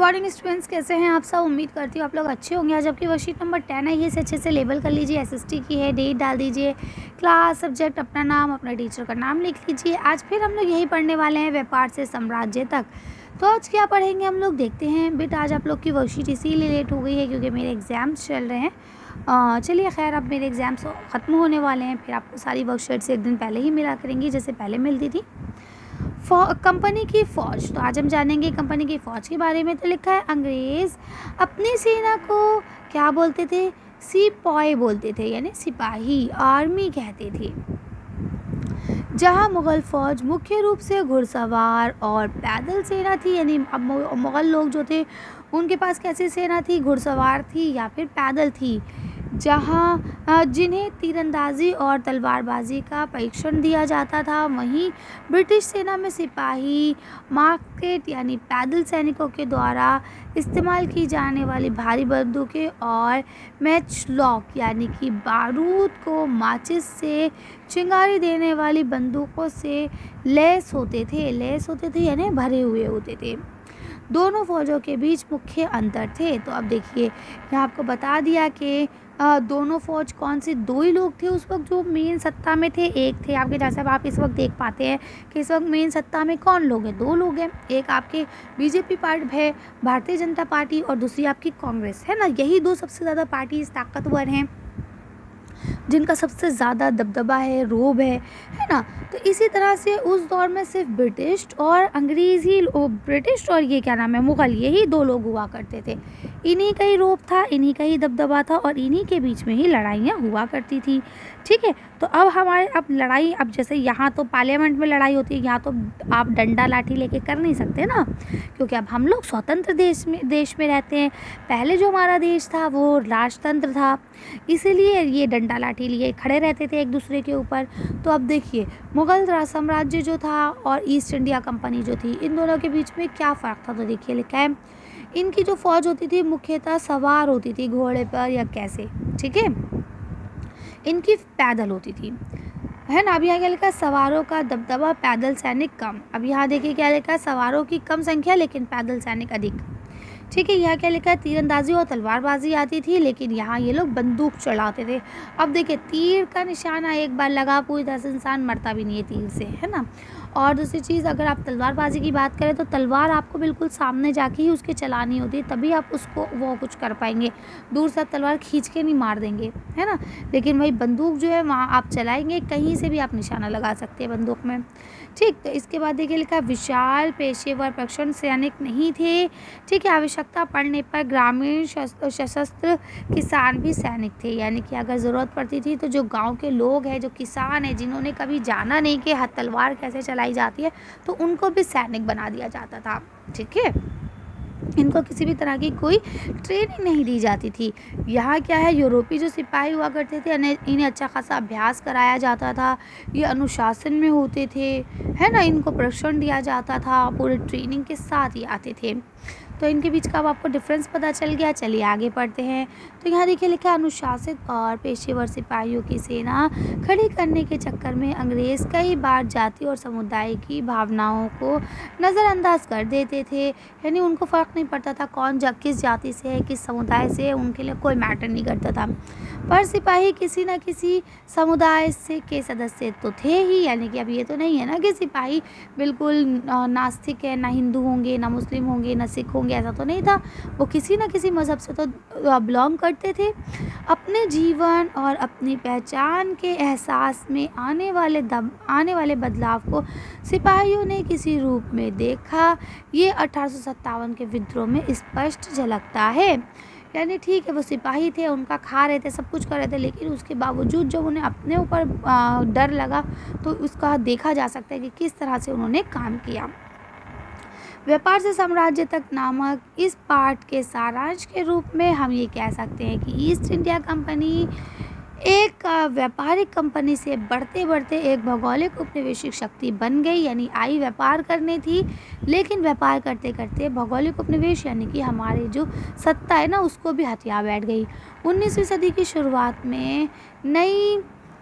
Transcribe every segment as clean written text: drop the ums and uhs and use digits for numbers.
Good morning students, कैसे हैं आप सब। उम्मीद करती हूँ आप लोग अच्छे होंगे। आज आपकी वर्कशीट नंबर 10 है, ये इसे अच्छे से लेबल कर लीजिए। एसएसटी की है, डेट डाल दीजिए, क्लास, सब्जेक्ट, अपना नाम, अपने टीचर का नाम लिख लीजिए। आज फिर हम लोग यही पढ़ने वाले हैं, व्यापार से साम्राज्य तक। तो आज क्या पढ़ेंगे हम लोग, देखते हैं। बेटा आज आप लोग की वर्कशीट इसीलिए लेट हो गई है क्योंकि मेरे एग्ज़ाम्स चल रहे हैं। चलिए खैर, अब मेरे एग्ज़ाम्स ख़त्म होने वाले हैं, फिर आपको सारी वर्कशीट से एक दिन पहले ही मिला करेंगी जैसे पहले मिलती थी। कंपनी की फ़ौज, तो आज हम जानेंगे कंपनी की फ़ौज के बारे में। तो लिखा है, अंग्रेज़ अपनी सेना को क्या बोलते थे, सिपाही बोलते थे, यानी सिपाही, आर्मी कहते थे। जहां मुग़ल फ़ौज मुख्य रूप से घुड़सवार और पैदल सेना थी, यानी अब मुग़ल लोग जो थे उनके पास कैसी सेना थी, घुड़सवार थी या फिर पैदल थी। जहां जिन्हें तीरंदाजी और तलवारबाजी का प्रशिक्षण दिया जाता था, वहीं ब्रिटिश सेना में सिपाही, मार्केट यानी पैदल सैनिकों के द्वारा इस्तेमाल की जाने वाली भारी बंदूकें और मैचलॉक यानी कि बारूद को माचिस से चिंगारी देने वाली बंदूकों से लैस होते थे यानी भरे हुए होते थे। दोनों फ़ौजों के बीच मुख्य अंतर थे। तो अब देखिए, यहाँ आपको बता दिया कि दोनों फ़ौज कौन से, दो ही लोग थे उस वक्त जो मेन सत्ता में थे। एक थे आपके, जैसे आप इस वक्त देख पाते हैं कि इस वक्त मेन सत्ता में कौन लोग हैं, दो लोग हैं। एक आपके बीजेपी पार्टी है, भारतीय जनता पार्टी, और दूसरी आपकी कांग्रेस है ना। यही दो सबसे ज़्यादा पार्टी ताकतवर हैं, जिनका सबसे ज़्यादा दबदबा है, रोब है ना। तो इसी तरह से उस दौर में सिर्फ ब्रिटिश और अंग्रेज़ ही, ब्रिटिश और ये क्या नाम है, मुग़ल, यही दो लोग हुआ करते थे। इन्हीं का ही रोब था, इन्हीं का ही दबदबा था और इन्हीं के बीच में ही लड़ाइयाँ हुआ करती थी। ठीक है, तो अब लड़ाई, अब जैसे यहाँ तो पार्लियामेंट में लड़ाई होती है, यहाँ तो आप डंडा लाठी लेके कर नहीं सकते ना, क्योंकि अब हम लोग स्वतंत्र देश में रहते हैं। पहले जो हमारा देश था वो राजतंत्र था, इसीलिए ये डंडा लाठी लिए खड़े रहते थे एक दूसरे के ऊपर। तो अब देखिए, मुग़ल साम्राज्य जो था और ईस्ट इंडिया कंपनी जो थी, इन दोनों के बीच में क्या फ़र्क था। तो देखिए लिखा है, इनकी जो फ़ौज होती थी मुख्यतः सवार होती थी घोड़े पर या कैसे, ठीक है, इनकी पैदल होती थी, है ना। अब यहाँ क्या लिखा है, सवारों का दबदबा, पैदल सैनिक कम। अब यहाँ देखिए क्या लिखा है, सवारों की कम संख्या लेकिन पैदल सैनिक अधिक। ठीक है, यहाँ क्या लिखा है, तीरंदाजी और तलवारबाजी आती थी लेकिन यहाँ ये लोग बंदूक चलाते थे। अब देखिए, तीर का निशाना एक बार लगा पूरी तरह से इंसान मरता भी नहीं है तीर से, है ना। और दूसरी चीज़, अगर आप तलवारबाजी की बात करें तो तलवार आपको बिल्कुल सामने जाके ही उसके चलानी होती है, तभी आप उसको वो कुछ कर पाएंगे। दूर से आप तलवार खींच के नहीं मार देंगे, है ना। लेकिन वही बंदूक जो है वहाँ आप चलाएंगे, कहीं से भी आप निशाना लगा सकते हैं बंदूक में। ठीक, तो इसके बाद देखिए लिखा, विशाल पेशेवर प्रशिक्षण सैनिक नहीं थे। ठीक है, आवश्यकता पड़ने पर ग्रामीण सशस्त्र किसान भी सैनिक थे, यानी कि अगर ज़रूरत पड़ती थी तो जो गांव के लोग हैं, जो किसान हैं, जिन्होंने कभी जाना नहीं कि तलवार कैसे चलाई जाती है, तो उनको भी सैनिक बना दिया जाता था। ठीक है, इनको किसी भी तरह की कोई ट्रेनिंग नहीं दी जाती थी। यहाँ क्या है, यूरोपीय जो सिपाही हुआ करते थे इन्हें अच्छा खासा अभ्यास कराया जाता था, ये अनुशासन में होते थे, है ना। इनको प्रशिक्षण दिया जाता था, पूरे ट्रेनिंग के साथ ही आते थे। तो इनके बीच का अब आपको डिफरेंस पता चल गया। चलिए आगे पढ़ते हैं। तो यहाँ देखिए लिखा, अनुशासित और पेशेवर सिपाहियों की सेना खड़ी करने के चक्कर में अंग्रेज़ कई बार जाति और समुदाय की भावनाओं को नज़रअंदाज कर देते थे, यानी उनको फ़र्क नहीं पड़ता था कौन किस जाति से है, किस समुदाय से है, उनके लिए कोई मैटर नहीं करता था। पर सिपाही किसी न किसी समुदाय से के सदस्य तो थे ही, यानी कि अब ये तो नहीं है ना कि सिपाही बिल्कुल नास्तिक है, ना हिंदू होंगे, ना मुस्लिम होंगे, ना सिख होंगे, ऐसा तो नहीं था। वो किसी न किसी मज़हब से तो बिलोंग करते थे। अपने जीवन और अपनी पहचान के एहसास में आने वाले बदलाव को सिपाहियों ने किसी रूप में देखा, ये 1857 के विद्रोह में स्पष्ट झलकता है। यानी ठीक है, वो सिपाही थे, उनका खा रहे थे, सब कुछ कर रहे थे, लेकिन उसके बावजूद जब उन्हें अपने ऊपर डर लगा तो उसका देखा जा सकता है कि किस तरह से उन्होंने काम किया। व्यापार से साम्राज्य तक नामक इस पाठ के सारांश के रूप में हम ये कह सकते हैं कि ईस्ट इंडिया कंपनी एक व्यापारिक कंपनी से बढ़ते बढ़ते एक भौगोलिक उपनिवेशिक शक्ति बन गई, यानी आई व्यापार करने थी, लेकिन व्यापार करते करते भौगोलिक उपनिवेश यानी कि हमारी जो सत्ता है ना, उसको भी हथिया बैठ गई। 19वीं सदी की शुरुआत में नई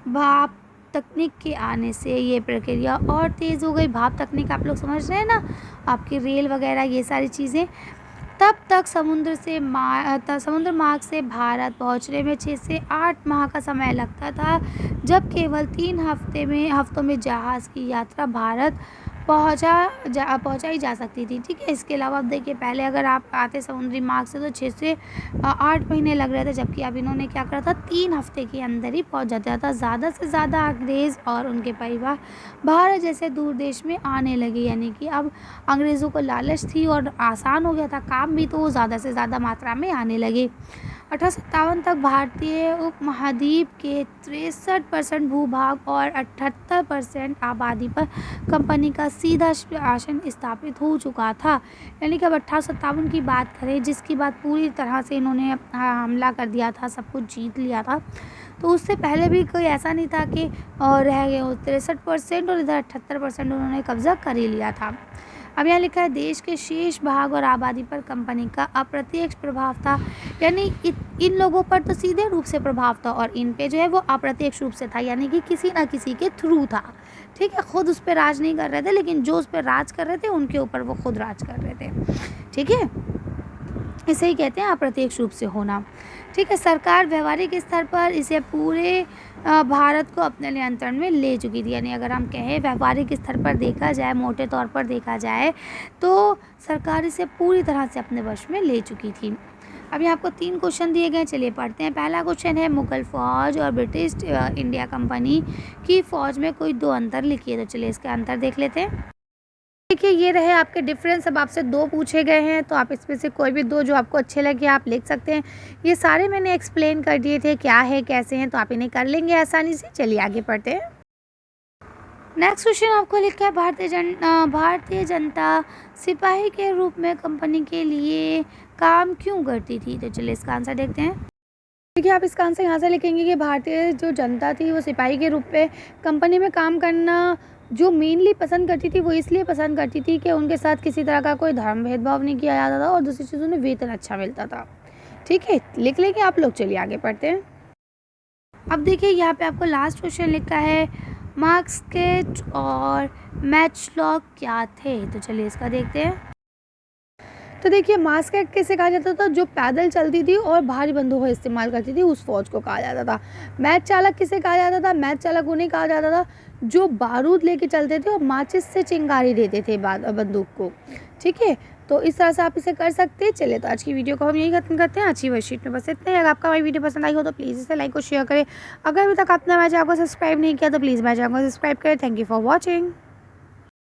भाप तकनीक के आने से ये प्रक्रिया और तेज़ हो गई। भाप तकनीक आप लोग समझ रहे हैं ना, आपकी रेल वगैरह ये सारी चीज़ें। तब तक समुद्र मार्ग से भारत पहुंचने में 6 से 8 माह का समय लगता था, जब केवल 3 हफ्तों में जहाज़ की यात्रा भारत पहुंचाई जा सकती थी। ठीक है, इसके अलावा अब देखिए, पहले अगर आप आते समुद्री मार्ग से तो 6 से 8 महीने लग रहे थे, जबकि अब इन्होंने क्या करा था, 3 हफ्ते के अंदर ही पहुंच जाता था। ज़्यादा से ज़्यादा अंग्रेज़ और उनके परिवार भारत जैसे दूर देश में आने लगे, यानी कि अब अंग्रेज़ों को लालच थी और आसान हो गया था काम भी, तो वो ज़्यादा से ज़्यादा मात्रा में आने लगे। 1857 तक भारतीय उपमहाद्वीप के 63% भूभाग और 78% आबादी पर कंपनी का सीधा शासन स्थापित हो चुका था। यानी कि अब 1857 की बात करें, जिसकी बात पूरी तरह से इन्होंने हमला कर दिया था, सब कुछ जीत लिया था, तो उससे पहले भी कोई ऐसा नहीं था कि रह गए हो। 63% और इधर 78% उन्होंने कब्जा कर ही लिया था। अब यहाँ लिखा है, देश के शेष भाग और आबादी पर कंपनी का अप्रत्यक्ष प्रभाव था, यानी इन लोगों पर तो सीधे रूप से प्रभाव था और इन पे जो है वो अप्रत्यक्ष रूप से था, यानी कि किसी ना किसी के थ्रू था। ठीक है, खुद उस पर राज नहीं कर रहे थे, लेकिन जो उस पर राज कर रहे थे उनके ऊपर वो खुद राज कर रहे थे। ठीक है, इसे ही कहते हैं अप्रत्यक्ष रूप से होना। ठीक है, सरकार व्यवहारिक स्तर पर इसे पूरे भारत को अपने नियंत्रण में ले चुकी थी। यानी अगर हम कहें व्यवहारिक स्तर पर देखा जाए, मोटे तौर पर देखा जाए, तो सरकार इसे पूरी तरह से अपने वश में ले चुकी थी। अब यहाँ आपको 3 क्वेश्चन दिए गए, चलिए पढ़ते हैं। पहला क्वेश्चन है, मुगल फ़ौज और ब्रिटिश इंडिया कंपनी की फ़ौज में कोई 2 अंतर लिखिए। तो चलिए इसका अंतर देख लेते हैं। देखिए, ये रहे आपके डिफरेंस। अब आपसे 2 पूछे गए हैं, तो आप इसमें से कोई भी 2 जो आपको अच्छे लगे आप लिख सकते हैं। ये सारे मैंने एक्सप्लेन कर दिए थे क्या है कैसे हैं, तो आप इन्हें कर लेंगे आसानी से। चलिए आगे पढ़ते हैं। नेक्स्ट क्वेश्चन आपको लिखा है, भारतीय जनता सिपाही के रूप में कंपनी के लिए काम क्यों करती थी। तो चलिए इसका आंसर देखते हैं। देखिए, आप इसका आंसर यहाँ से लिखेंगे कि भारतीय जो जनता थी वो सिपाही के रूप में कंपनी में काम करना जो मेनली पसंद करती थी, वो इसलिए पसंद करती थी कि उनके साथ किसी तरह का कोई धर्म भेदभाव नहीं किया जाता था और दूसरी चीज़ उन्हें वेतन अच्छा मिलता था। ठीक है, लिख लेंगे आप लोग। चलिए आगे पढ़ते हैं। अब देखिए, यहाँ पे आपको लास्ट क्वेश्चन लिखा है, मार्क्सवादी और मैचलॉक क्या थे। तो चलिए इसका देखते हैं। तो देखिए, मास्केट किसे कहा जाता था, जो पैदल चलती थी और भारी बंदूकों का इस्तेमाल करती थी, उस फौज को कहा जाता था। मैच चालक किसे कहा जाता था, मैच चालक उन्हें कहा जाता था जो बारूद लेके चलते थे और माचिस से चिंगारी देते थे बंदूक को। ठीक है, तो इस तरह से आप इसे कर सकते हैं। चलिए, तो आज की वीडियो को हम यही खत्म करते हैं। अच्छी वर्कशीट में बस इतना ही। अगर आपका हमारी वीडियो पसंद आई हो तो प्लीज़ इसे लाइक और शेयर करें। अगर अभी तक आपने हमारे चैनल को सब्सक्राइब नहीं किया तो प्लीज़ हमारे चैनल को सब्सक्राइब करें। Thank you for watching.